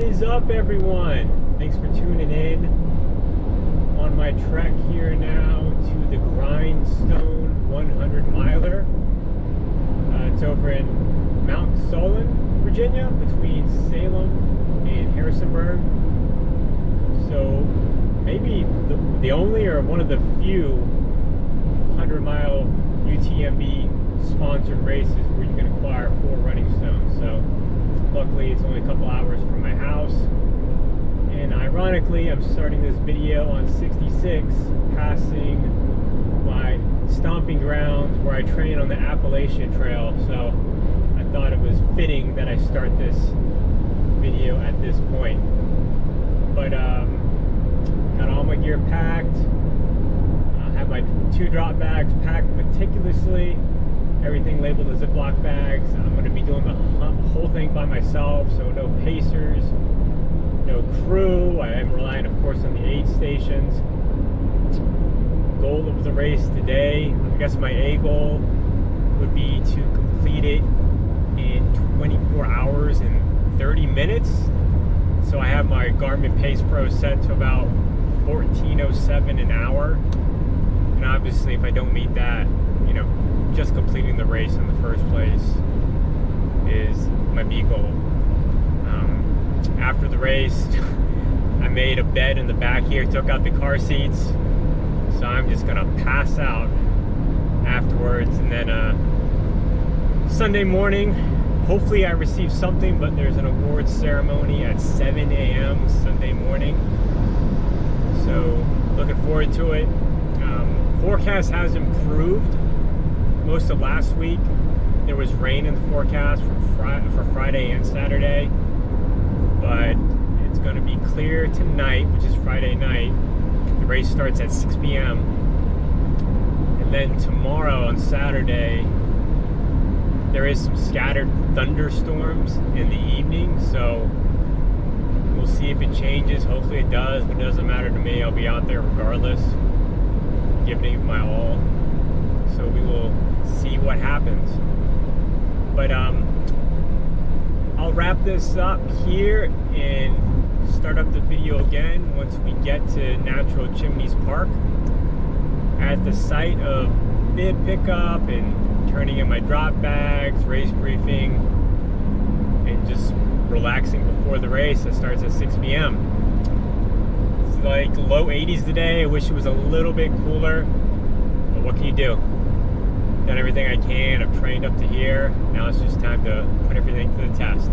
is up, everyone? Thanks for tuning in on my trek here now to the Grindstone 100 miler. It's over in Mt Solon, Virginia, between Salem and Harrisonburg. So maybe the only or one of the few 100-mile UTMB sponsored races where you can acquire 4 running stones. So luckily it's only a couple hours from my house. And ironically, I'm starting this video on 66, passing my stomping grounds where I train on the Appalachian Trail. So I thought it was fitting that I start this video at this point. But got all my gear packed. I have my 2 drop bags packed meticulously. Everything labeled as Ziploc bags. I'm going to be doing the whole thing by myself, so no pacers, no crew. I am relying, of course, on the aid stations. Goal of the race today, I guess my A goal would be to complete it in 24 hours and 30 minutes. So I have my Garmin Pace Pro set to about 14:07 an hour. And obviously, if I don't meet that, you know, just completing the race in the first place is my B goal. After the race, I made a bed in the back here, took out the car seats, so I'm just gonna pass out afterwards. And then Sunday morning, hopefully I receive something, but there's an awards ceremony at 7 a.m. Sunday morning, so looking forward to it. Forecast has improved. Most of last week there was rain in the forecast for Friday and Saturday, but it's going to be clear tonight, which is Friday night. The race starts at 6 p.m. and then tomorrow on Saturday there is some scattered thunderstorms in the evening, so we'll see if it changes. Hopefully it does, but it doesn't matter to me. I'll be out there regardless, giving it my all. So we will see what happens. But I'll wrap this up here and start up the video again once we get to Natural Chimneys Park. At the site of bib pickup and turning in my drop bags, race briefing, and just relaxing before the race that starts at 6 p.m. It's like low 80s today. I wish it was a little bit cooler, but what can you do? Done everything I can. I've trained up to here. Now it's just time to put everything to the test.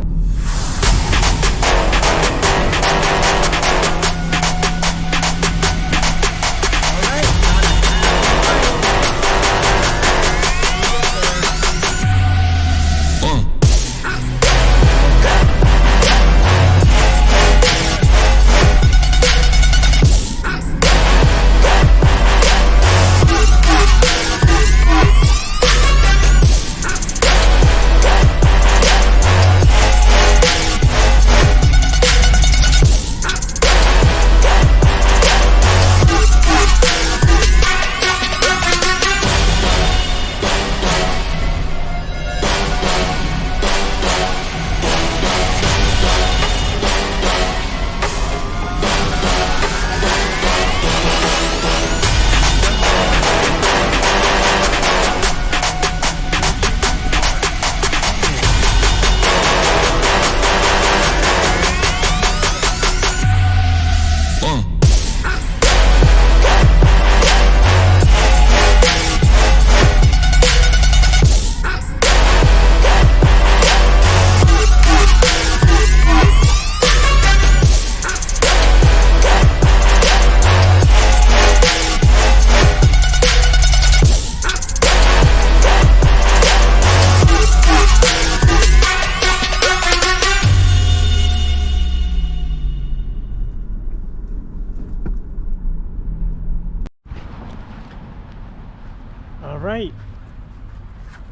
Alright,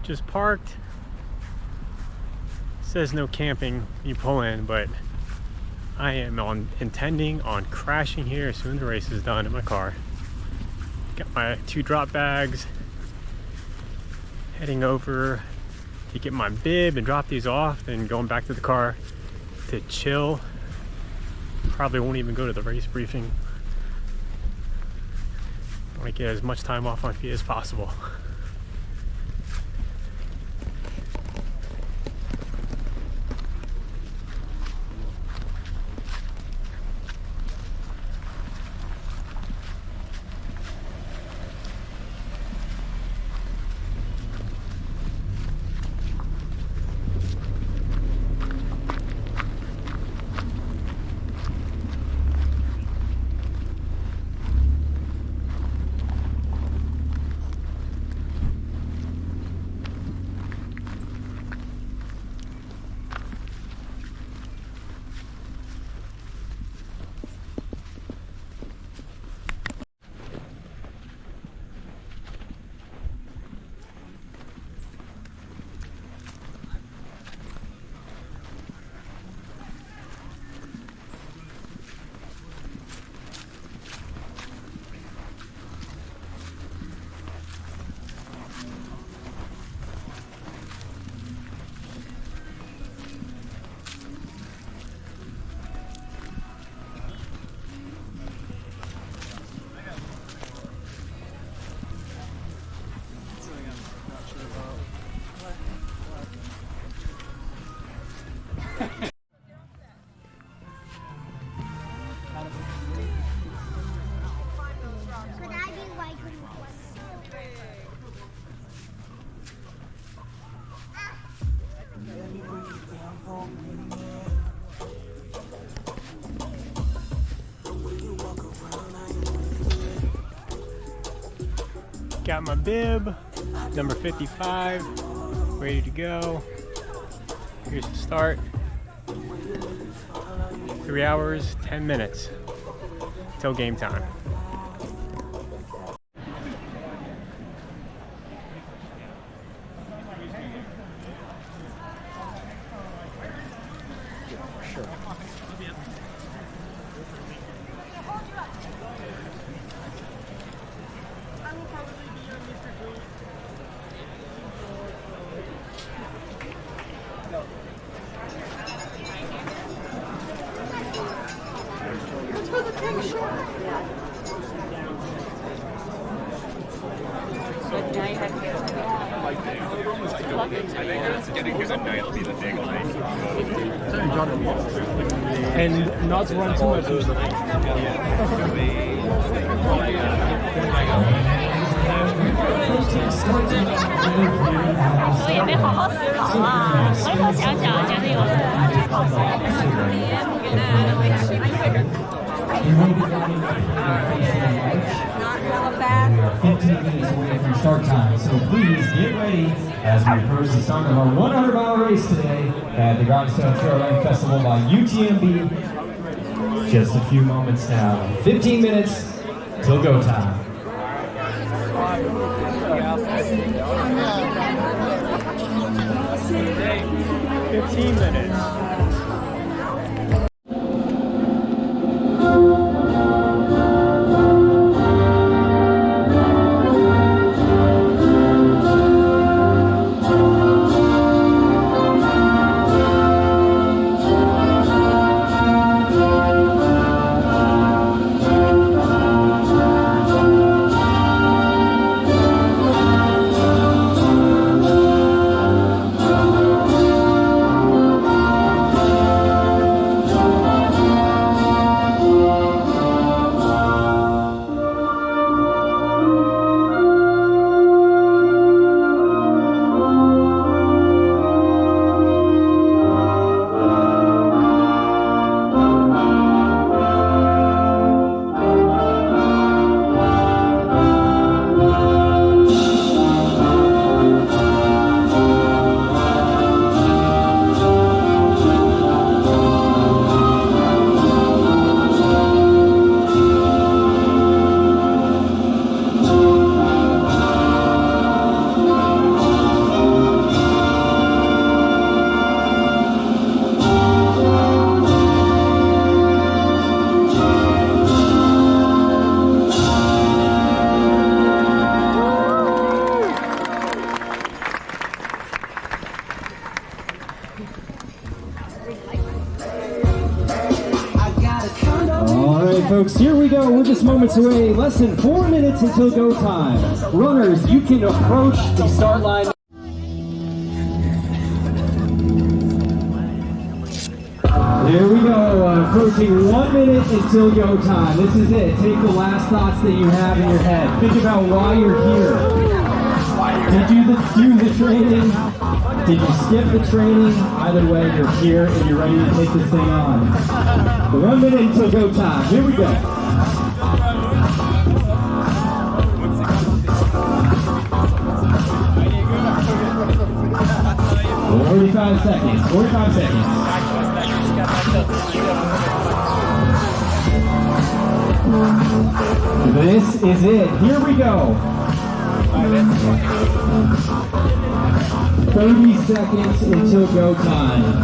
just parked. Says no camping when you pull in, but I am intending on crashing here as soon as the race is done in my car. Got my 2 drop bags, heading over to get my bib and drop these off, then going back to the car to chill Probably won't even go to the race briefing. I want to get as much time off my feet as possible. Got my bib, number 55, ready to go. Here's the start. 3 hours, 10 minutes till game time. And not to run too much. We are 15 minutes away from start time, so please get ready as we approach the start of our 100-mile race today at the Grindstone Trail Running Festival by UTMB. Just a few moments now. 15 minutes till go time. 15 minutes. right, folks, here we go. We're just moments away. Less than 4 minutes until go time. Runners, you can approach the start line. There we go. Approaching 1 minute until go time. This is it. Take the last thoughts that you have in your head. Think about why you're here. Did you do the training? Did you skip the training? Either way, you're here and you're ready to take this thing on. 1 minute until go time. Here we go. 45 seconds. 45 seconds. This is it. Here we go. 30 seconds until go time.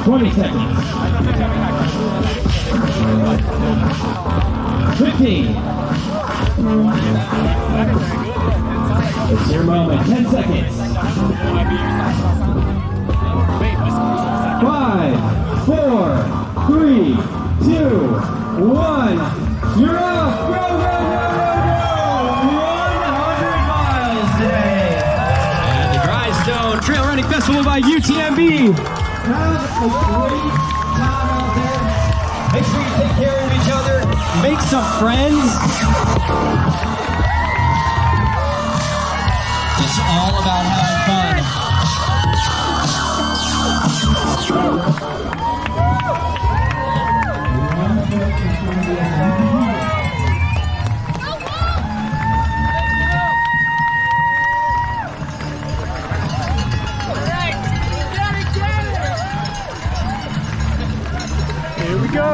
20 seconds. 15. It's your moment. 10 seconds. 5, 4, 3, 2, 1. You're off. Go, go, go, go, go. 100 miles today. And the Grindstone Trail Running Festival by UTMB. Have a great time out there. Make sure you take care of each other. Make some friends. It's all about having fun. Here we go.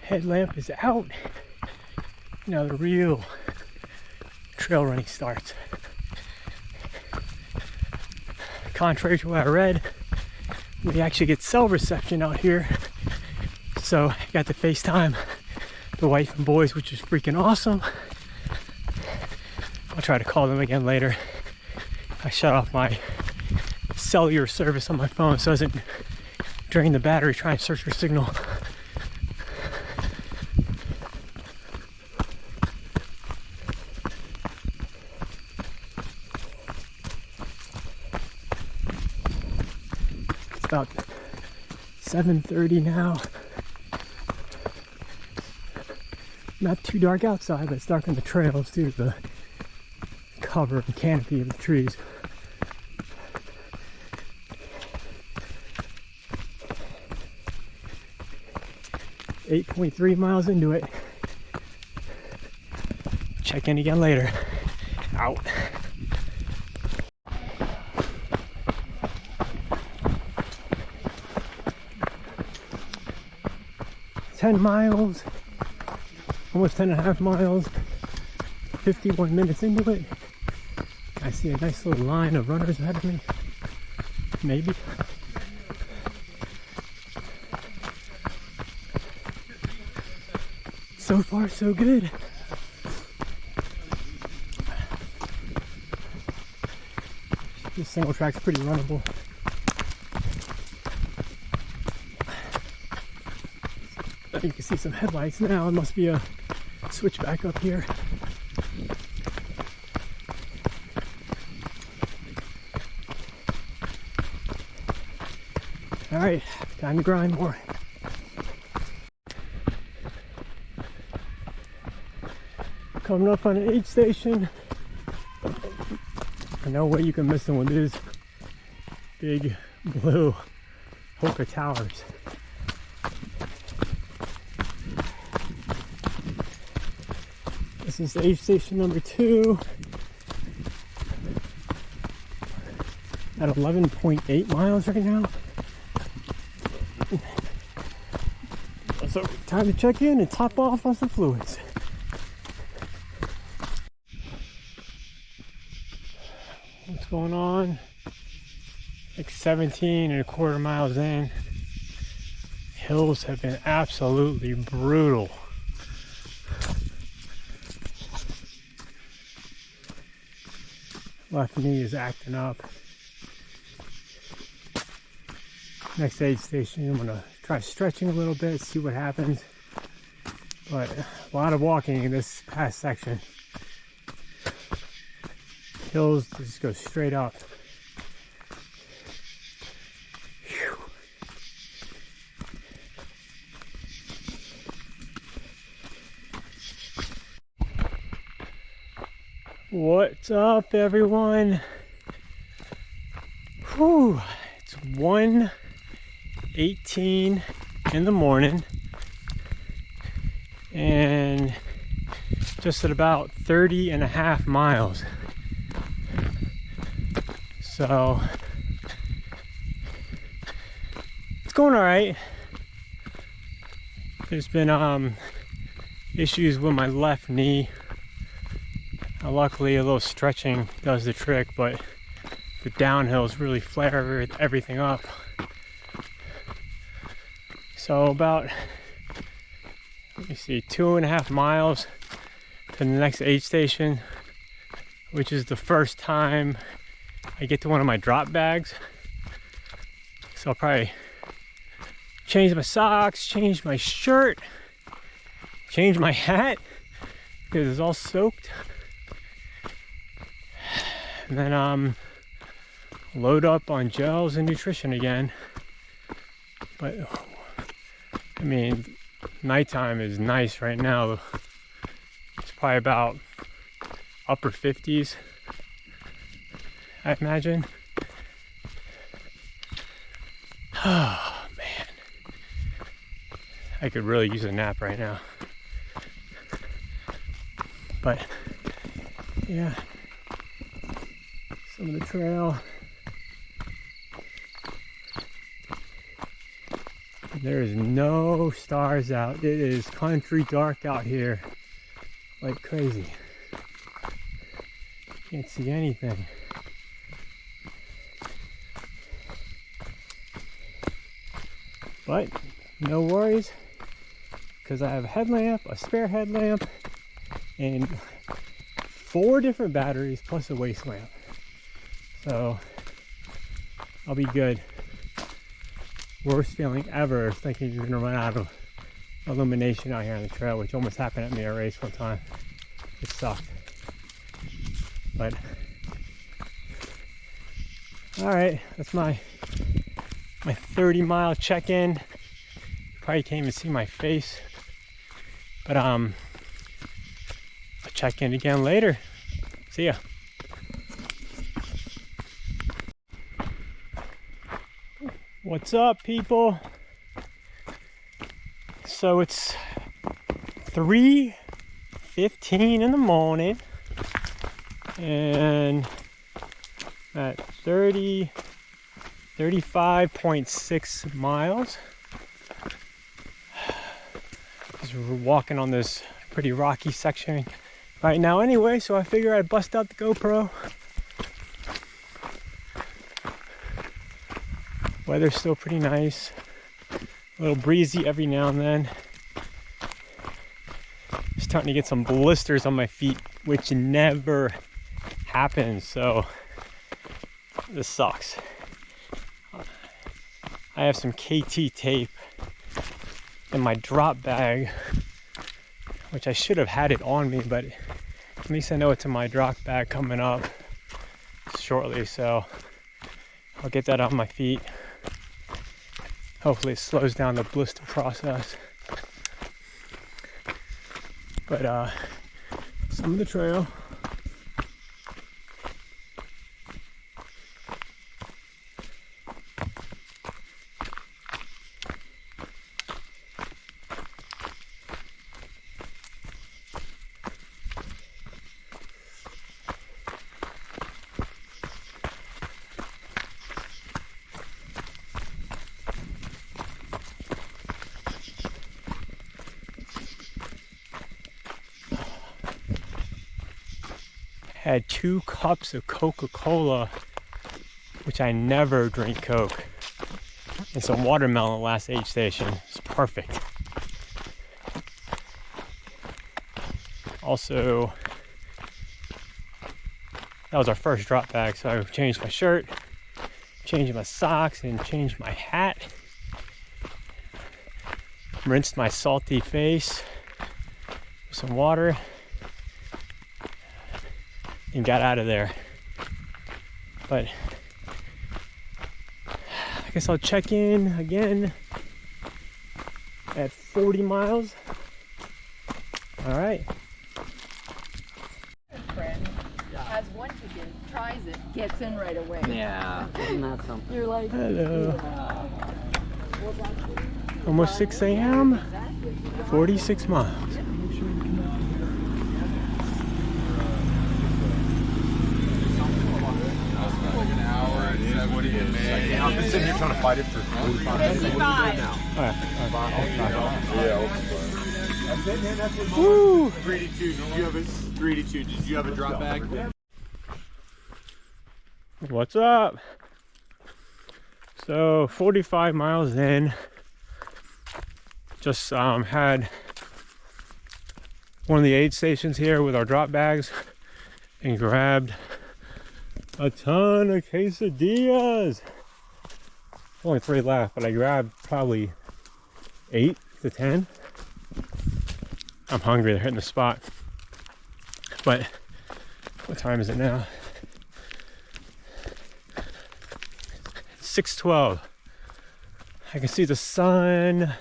Headlamp is out. Now the real trail running starts. Contrary to what I read, we actually get cell reception out here. So I got to FaceTime the wife and boys, which is freaking awesome. I'll try to call them again later. I shut off my cellular service on my phone so it doesn't drain the battery trying to search for signal. About 7:30 now. Not too dark outside, but it's dark on the trails due to the cover and canopy of the trees. .3 miles into it. Check in again later. Out. 10 miles, almost 10.5 miles. 51 minutes into it. I see a nice little line of runners ahead of me. Maybe. So far, so good. This single track's pretty runnable. You can see some headlights now. It must be a switchback up here. All right, time to grind more. Coming up on an aid station. No way you can miss them with these big blue Hoka towers. This is aid station number 2 at 11.8 miles right now. So time to check in and top off on some fluids. What's going on? Like 17.25 miles in. Hills have been absolutely brutal. Left knee is acting up. Next aid station, I'm gonna try stretching a little bit, see what happens. But a lot of walking in this past section. Hills just go straight up. Whew. What's up, everyone? Whew. It's 1:18 in the morning and just at about 30.5 miles. So it's going all right. There's been issues with my left knee. Luckily a little stretching does the trick, but the downhills really flare everything up. So about, let me see, 2.5 miles to the next aid station, which is the first time I get to one of my drop bags. So I'll probably change my socks, change my shirt, change my hat because it's all soaked. And then load up on gels and nutrition again. But I mean, nighttime is nice right now. It's probably about upper 50s, I imagine. Oh man, I could really use a nap right now. But yeah, some of the trail. There is no stars out. It is country dark out here like crazy. Can't see anything. But no worries, because I have a headlamp, a spare headlamp, and 4 different batteries plus a waist lamp. So I'll be good. Worst feeling ever thinking you're gonna run out of illumination out here on the trail, which almost happened at me at a race one time. It sucked. But all right, that's my 30-mile check-in. You probably can't even see my face, but I'll check in again later. See ya. What's up, people? So it's 3:15 in the morning and at 35.6 miles. Just walking on this pretty rocky section right now anyway, so I figure I'd bust out the GoPro. Weather's still pretty nice. A little breezy every now and then. Starting to get some blisters on my feet, which never happens, so this sucks. I have some KT tape in my drop bag, which I should have had it on me, but at least I know it's in my drop bag coming up shortly, so I'll get that on my feet. Hopefully it slows down the blister process. But some of the trail. Had 2 cups of Coca-Cola, which I never drink Coke, and some watermelon last aid station. It's perfect. Also, that was our first drop bag, so I changed my shirt, changed my socks, and changed my hat. Rinsed my salty face with some water and got out of there. But I guess I'll check in again at 40 miles. All right. Friend has one ticket, tries it, gets in right away. Yeah, isn't that something? You're like, Hello. Almost 6 a.m. 46 miles. I've been sitting here trying to fight it for 45 minutes. What are you doing now? Woo! 3 to 2. Did you have a 3 to 2? Did you have a drop bag? What's up? So 45 miles in. Just had one of the aid stations here with our drop bags and grabbed a ton of quesadillas. Only 3 left, but I grabbed probably 8 to 10. I'm hungry, they're hitting the spot. But what time is it now? 6:12. I can see the sun.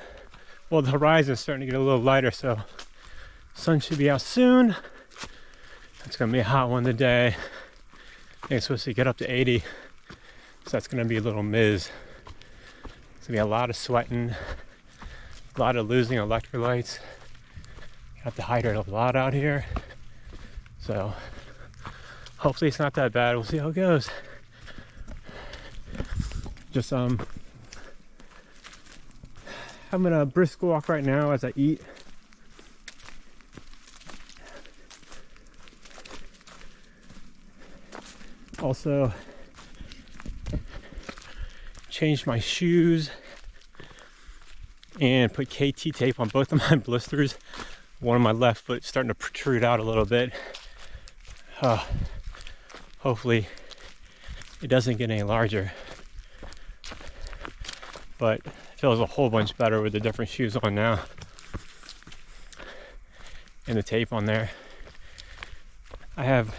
Well, the horizon's starting to get a little lighter, so sun should be out soon. It's gonna be a hot one today. I think it's supposed to get up to 80, so that's gonna be a little miz. It's gonna be a lot of sweating, a lot of losing electrolytes. You have to hydrate a lot out here, so hopefully it's not that bad. We'll see how it goes. Just having a brisk walk right now as I eat. Also changed my shoes and put KT tape on both of my blisters. One on my left foot starting to protrude out a little bit. Hopefully it doesn't get any larger, but it feels a whole bunch better with the different shoes on now and the tape on there. I have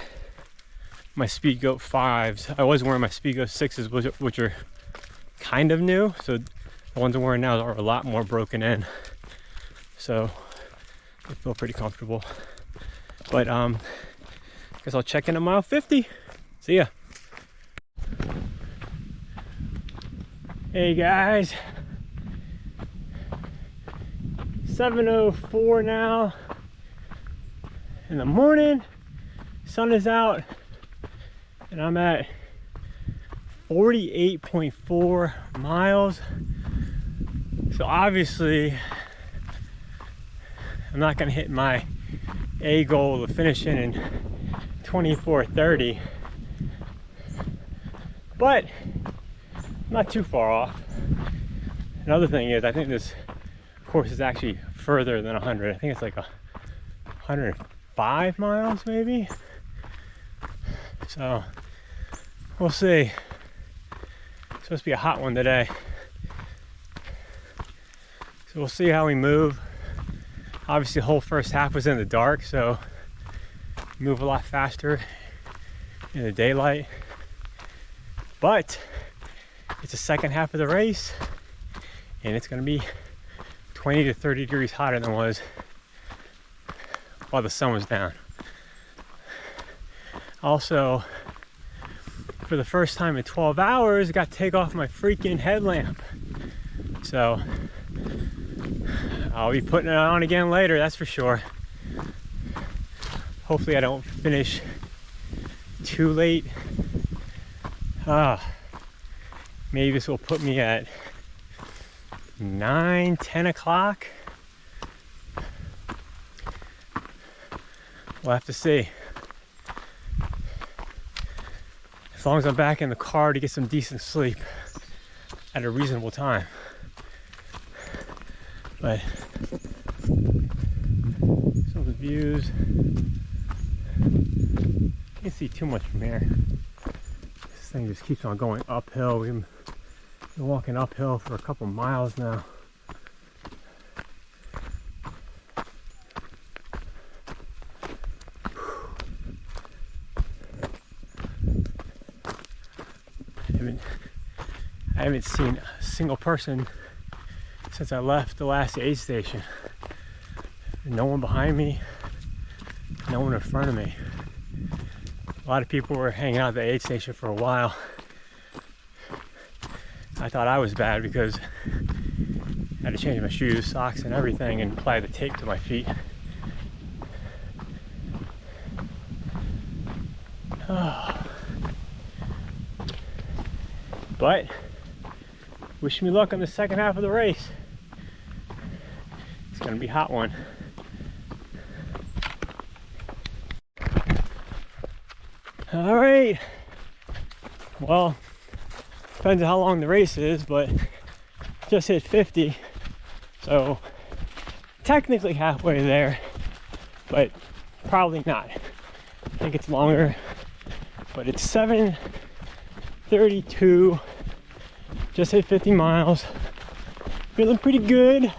my Speedgoat 5s. I was wearing my Speedgoat 6s, which are kind of new, so the ones I'm wearing now are a lot more broken in, so they feel pretty comfortable. But I guess I'll check in at mile 50. See ya. Hey guys, 7:04 now in the morning. Sun is out and I'm at 48.4 miles. So obviously I'm not gonna hit my a goal of finishing in 24:30, but not too far off. Another thing is, I think this course is actually further than 100. I think it's like 105 miles maybe. So we'll see. It's supposed to be a hot one today, so we'll see how we move. Obviously the whole first half was in the dark, so move a lot faster in the daylight, but it's the second half of the race and it's going to be 20 to 30 degrees hotter than it was while the sun was down. Also, for the first time in 12 hours, I got to take off my freaking headlamp. So I'll be putting it on again later, that's for sure. Hopefully I don't finish too late. Maybe this will put me at 9, 10 o'clock. We'll have to see. As long as I'm back in the car to get some decent sleep at a reasonable time. But some of the views, can't see too much from here. This thing just keeps on going uphill. We've been walking uphill for a couple miles now. I haven't seen a single person since I left the last aid station. No one behind me, no one in front of me. A lot of people were hanging out at the aid station for a while. I thought I was bad because I had to change my shoes, socks, and everything and apply the tape to my feet. But wish me luck on the second half of the race. It's gonna be a hot one. All right. Well, depends on how long the race is, but just hit 50. So technically halfway there, but probably not. I think it's longer, but it's 7:32. Just hit 50 miles. Feeling pretty good.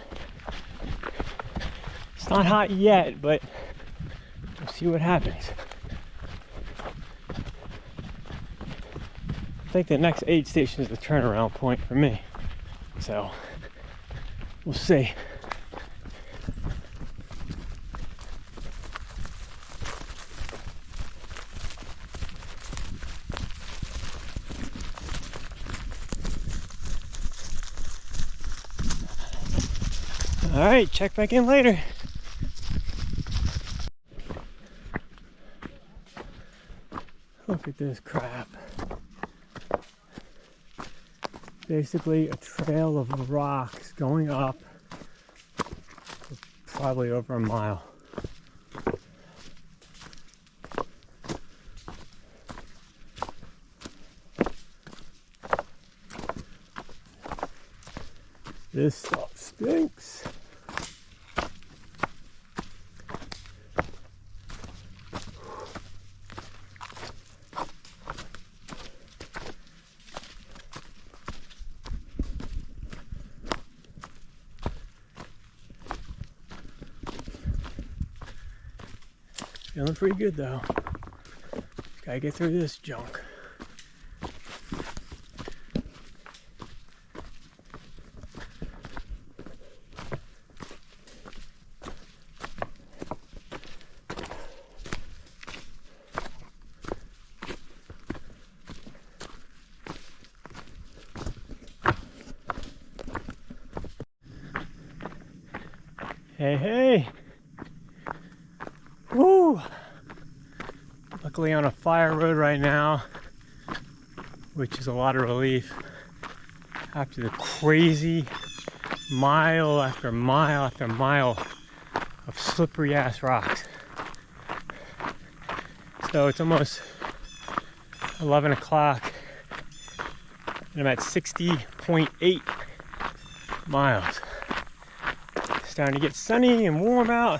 It's not hot yet, but we'll see what happens. I think the next aid station is the turnaround point for me. So we'll see. All right, check back in later. Look at this crap. Basically a trail of rocks going up for probably over a mile. This stuff stinks. Feeling pretty good though. Gotta get through this junk. Hey, hey. Woo! Luckily on a fire road right now, which is a lot of relief after the crazy mile after mile after mile of slippery ass rocks. So it's almost 11 o'clock and I'm at 60.8 miles. It's starting to get sunny and warm out.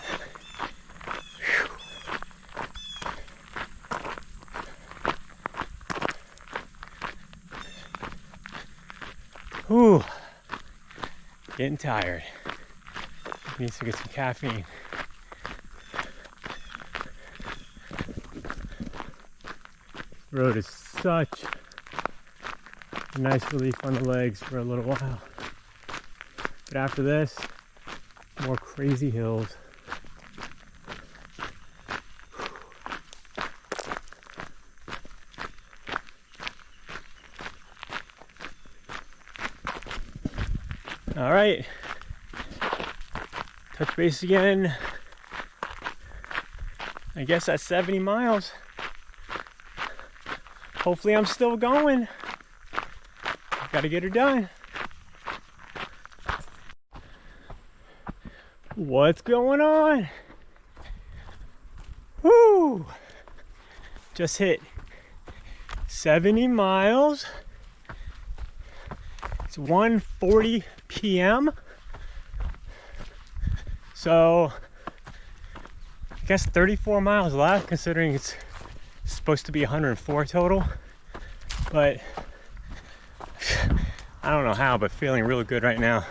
Whew. Getting tired. Needs to get some caffeine. The road is such a nice relief on the legs for a little while. But after this, more crazy hills. All right, touch base again. I guess that's 70 miles. Hopefully I'm still going. Gotta get her done. What's going on? Woo! Just hit 70 miles. It's 1:40 p.m. So I guess 34 miles left, considering it's supposed to be 104 total. But I don't know how, but feeling really good right now.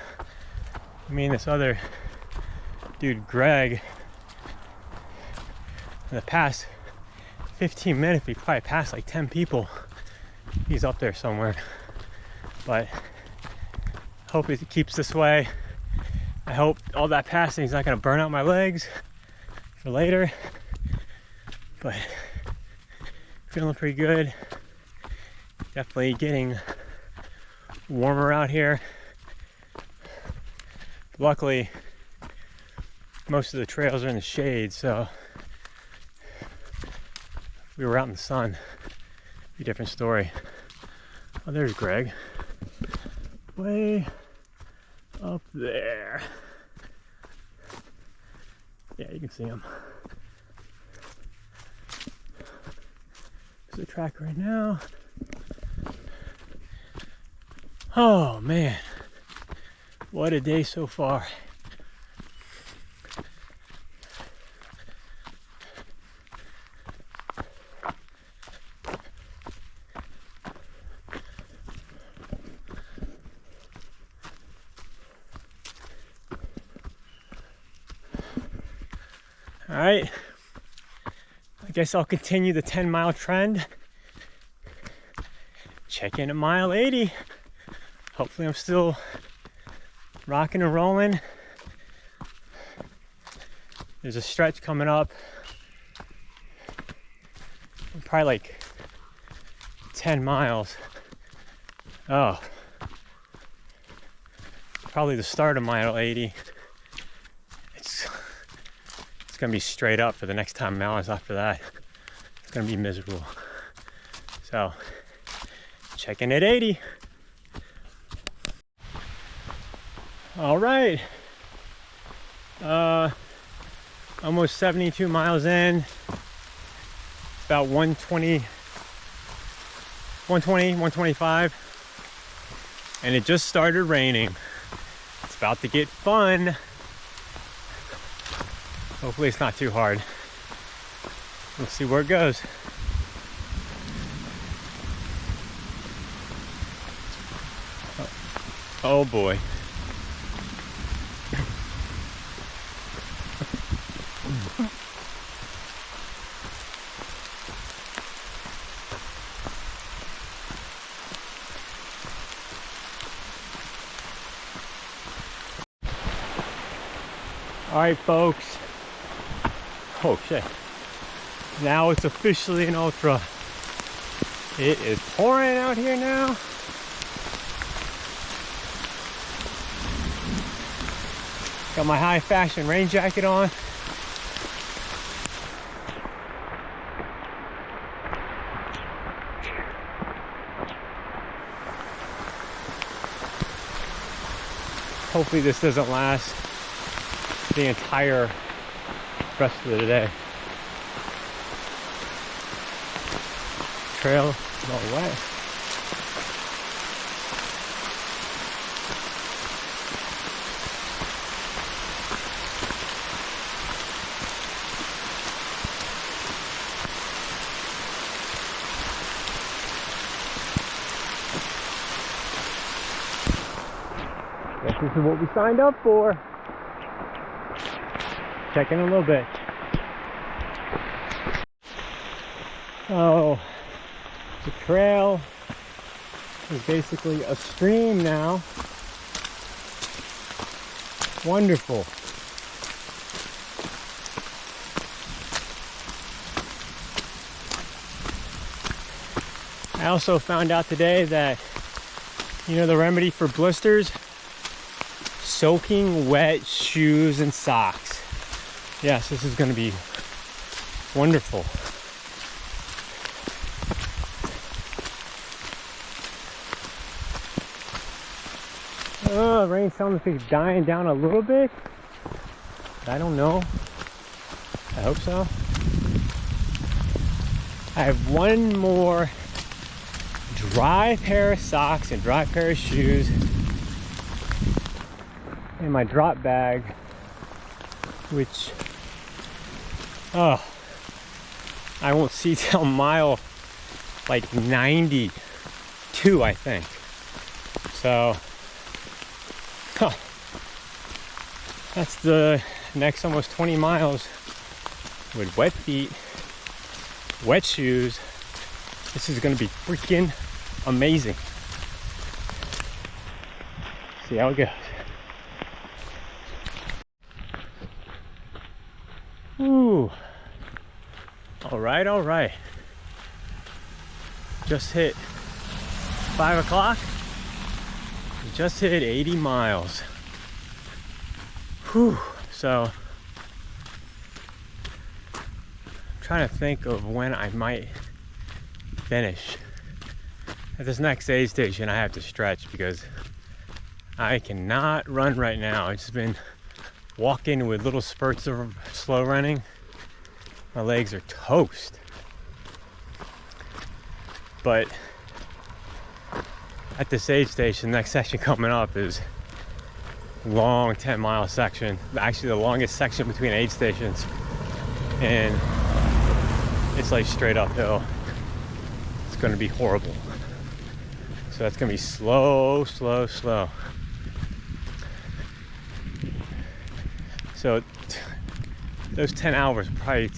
Me and this other dude, Greg, in the past 15 minutes, we probably passed like 10 people. He's up there somewhere. But hope it keeps this way. I hope all that passing is not gonna burn out my legs for later. But feeling pretty good. Definitely getting warmer out here. Luckily, most of the trails are in the shade, so if we were out in the sun, it'd be a different story. Oh, there's Greg. Way up there. Yeah, you can see him. There's the track right now. Oh man, what a day so far. All right, I guess I'll continue the 10-mile trend. Check in at mile 80. Hopefully I'm still rocking and rolling. There's a stretch coming up. Probably like 10 miles. Oh, probably the start of mile 80. It's gonna be straight up for the next 10 miles after that. It's gonna be miserable. So, checking at 80. All right. Almost 72 miles in. About 125. And it just started raining. It's about to get fun. Hopefully it's not too hard. Let's see where it goes. Oh boy. All right, folks. Oh shit. Now it's officially an ultra. It is pouring out here now. Got my high fashion rain jacket on. Hopefully this doesn't last the entire rest of the day. trail is all wet. Guess this is what we signed up for. Check in a little bit. Oh, the trail is basically a stream now. Wonderful. I also found out today that, you know, the remedy for blisters? Soaking wet shoes and socks. Yes, this is going to be wonderful. Rain sounds like it's dying down a little bit. I don't know. I hope so. I have one more dry pair of socks and dry pair of shoes in my drop bag, which I won't see till mile like 92, I think. So that's the next almost 20 miles with wet feet, wet shoes. This is gonna be freaking amazing. See how it goes. Ooh. All right. Just hit 5 o'clock. Just hit 80 miles. Whew. So I'm trying to think of when I might finish. At this next aid station I have to stretch because I cannot run right now. I've just been walking with little spurts of slow running. My legs are toast. But at this aid station, the next section coming up is long 10-mile section, actually the longest section between aid stations, and it's like straight uphill. It's going to be horrible. So that's going to be slow. So those 10 hours probably,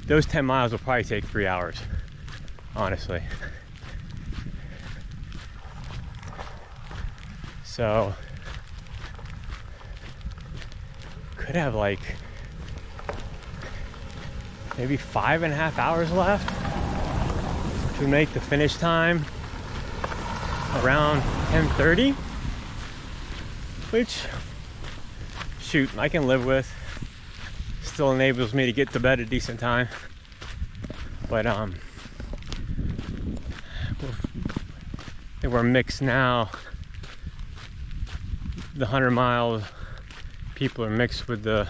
those 10 miles will probably take 3 hours, honestly. So could have like maybe 5.5 hours left to make the finish time around 10:30, which, shoot, I can live with. Still enables me to get to bed at a decent time. But we're mixed now. The 100-mile people are mixed with the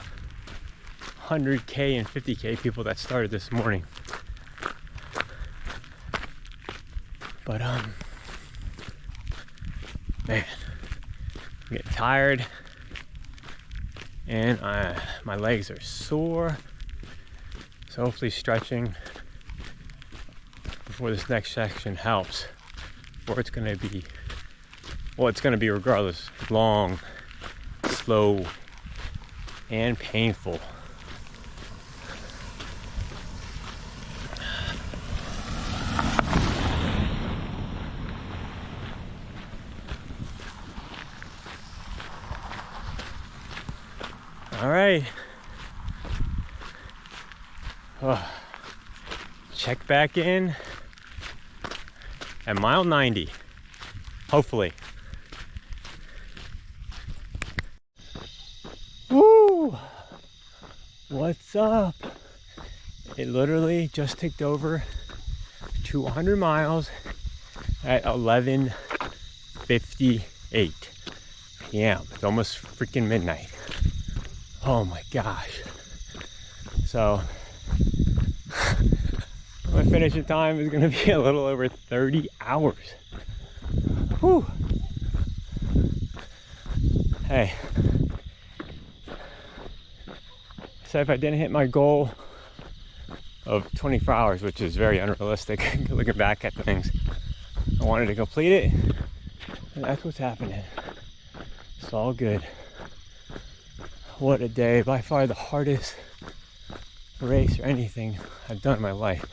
100K and 50K people that started this morning. But man, I'm getting tired and my legs are sore. So hopefully stretching before this next section helps. Or it's gonna be, well, it's gonna be regardless, long, slow, and painful. All right. Check back in at mile 90, hopefully. Woo! What's up? It literally just ticked over to 100 miles at 11:58 p.m. It's almost freaking midnight. Oh my gosh. So My finishing time is gonna be a little over 30 hours. Whew. Hey. So if I didn't hit my goal of 24 hours, which is very unrealistic looking back at things, I wanted to complete it, and that's what's happening. It's all good. What a day. By far the hardest race or anything I've done in my life.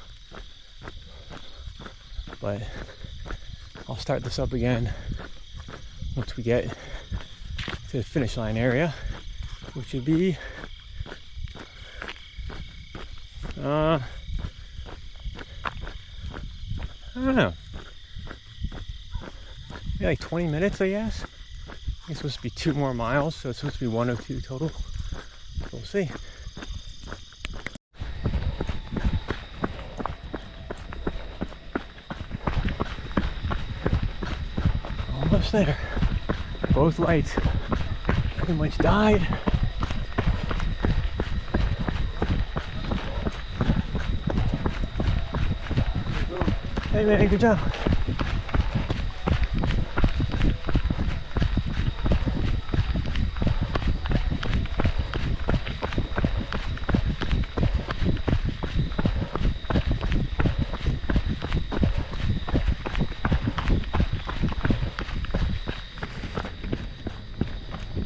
But I'll start this up again once we get to the finish line area, which would be I don't know, maybe like 20 minutes, I guess. It's supposed to be 2 more miles, so it's supposed to be 102 total. We'll see. Almost there. Both lights pretty much died. Hey man, good job.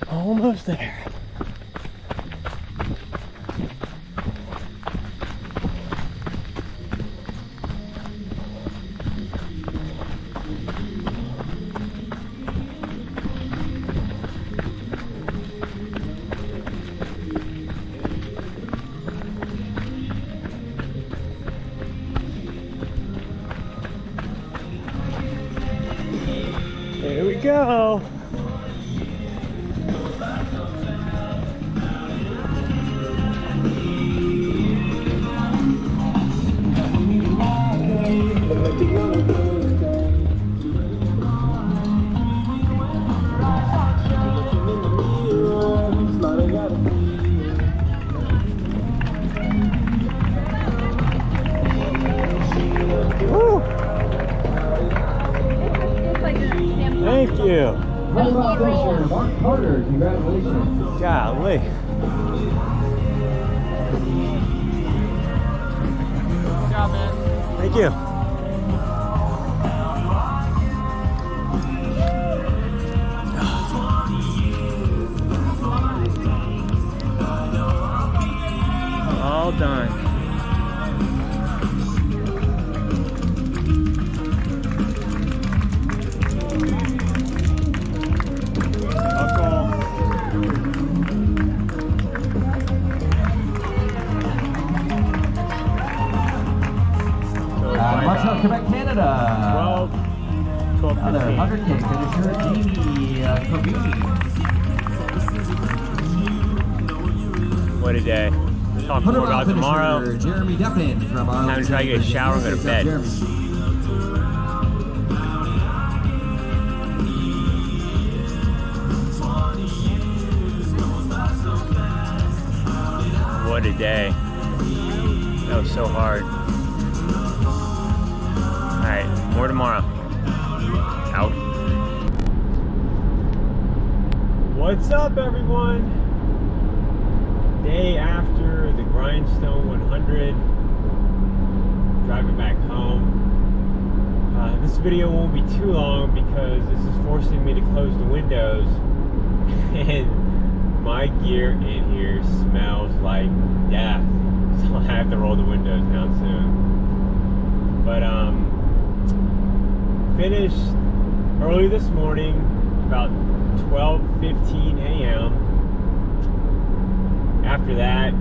Almost there. Here we go. Thank you. Mark Carter, congratulations. Golly. Good job, man. Thank you. All done. Marshall, Quebec, Canada. 12, Another 15. 100K finisher, Jamie Kobuni. What a day. We'll talk more about tomorrow. Jeremy Deppin from Time to try to get a shower and go to bed. What a day. That was so hard. Alright, more tomorrow. Out. What's up, everyone? Day after the Grindstone 100. Driving back home. This video won't be too long because this is forcing me to close the windows. And my gear in here smells like death. So I have to roll the windows down soon. But finished early this morning, about 12:15 a.m. After that,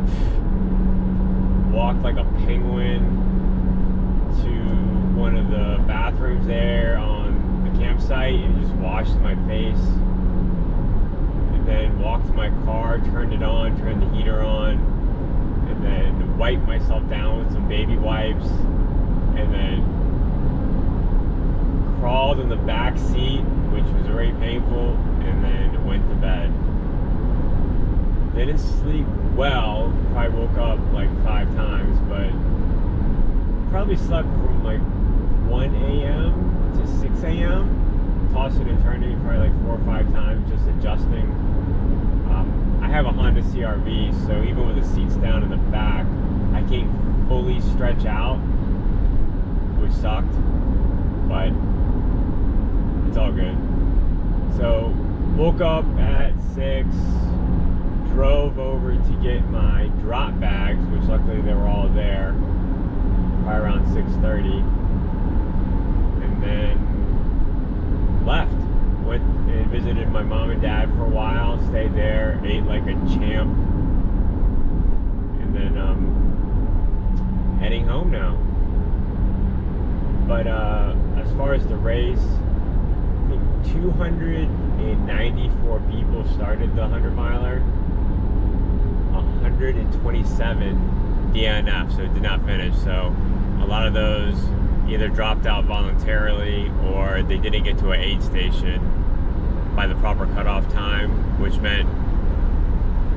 walked like a penguin to one of the bathrooms there on the campsite and just washed my face. And then walked to my car, turned it on, turned the heater on, and then wiped myself down with some baby wipes, and then crawled in the back seat, which was very painful, and then went to bed. Didn't sleep well, probably woke up like 5 times, but probably slept from like 1 a.m. to 6 a.m. Tossing and turning probably like 4 or 5 times, just adjusting. I have a Honda CR-V, so even with the seats down in the back, I can't fully stretch out, which sucked, but it's all good. So woke up at 6, drove over to get my drop bags, which luckily they were all there by around 6:30, and then left. Went and visited my mom and dad for a while, stayed there, ate like a champ, and then heading home now. But as far as the race, I think 294 people started the 100-miler, 127 DNF, so it did not finish. So a lot of those either dropped out voluntarily or they didn't get to an aid station by the proper cutoff time, which meant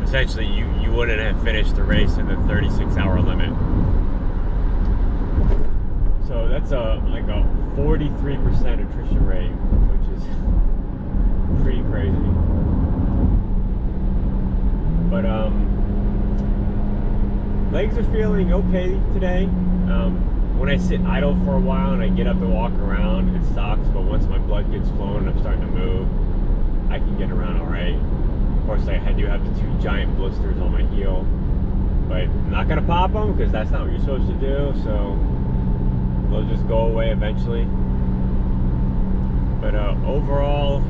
essentially you wouldn't have finished the race in the 36-hour limit. So that's like a 43% attrition rate, which is pretty crazy. But legs are feeling okay today. When I sit idle for a while and I get up and walk around, it sucks, but once my blood gets flowing and I'm starting to move, I can get around all right. Of course, I do have the 2 giant blisters on my heel, but I'm not gonna pop them because that's not what you're supposed to do, so they'll just go away eventually. But overall,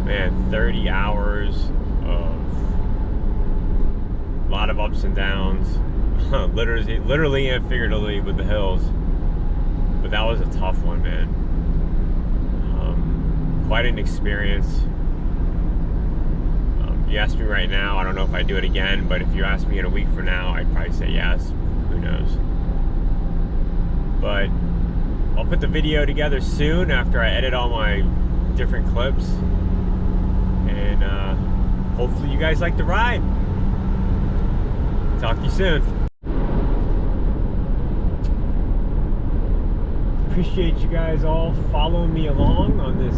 man, 30 hours of a lot of ups and downs. literally and figuratively with the hills, but that was a tough one, man. Quite an experience. You ask me right now, I don't know if I'd do it again, but if you ask me in a week from now, I'd probably say yes. Who knows? But I'll put the video together soon after I edit all my different clips, and hopefully you guys like the ride. Talk to you soon. Appreciate you guys all following me along on this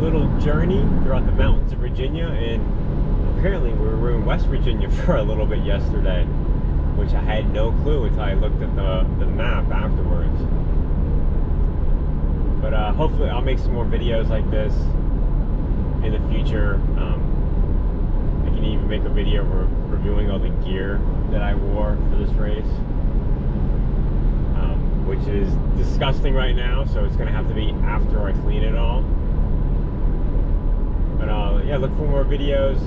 little journey throughout the mountains of Virginia, and apparently we were in West Virginia for a little bit yesterday, which I had no clue until I looked at the map afterwards. But hopefully I'll make some more videos like this in the future. I can even make a video reviewing all the gear that I wore for this race, which is disgusting right now, so it's gonna have to be after I clean it all. But yeah, look for more videos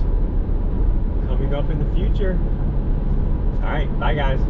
coming up in the future. All right, bye guys.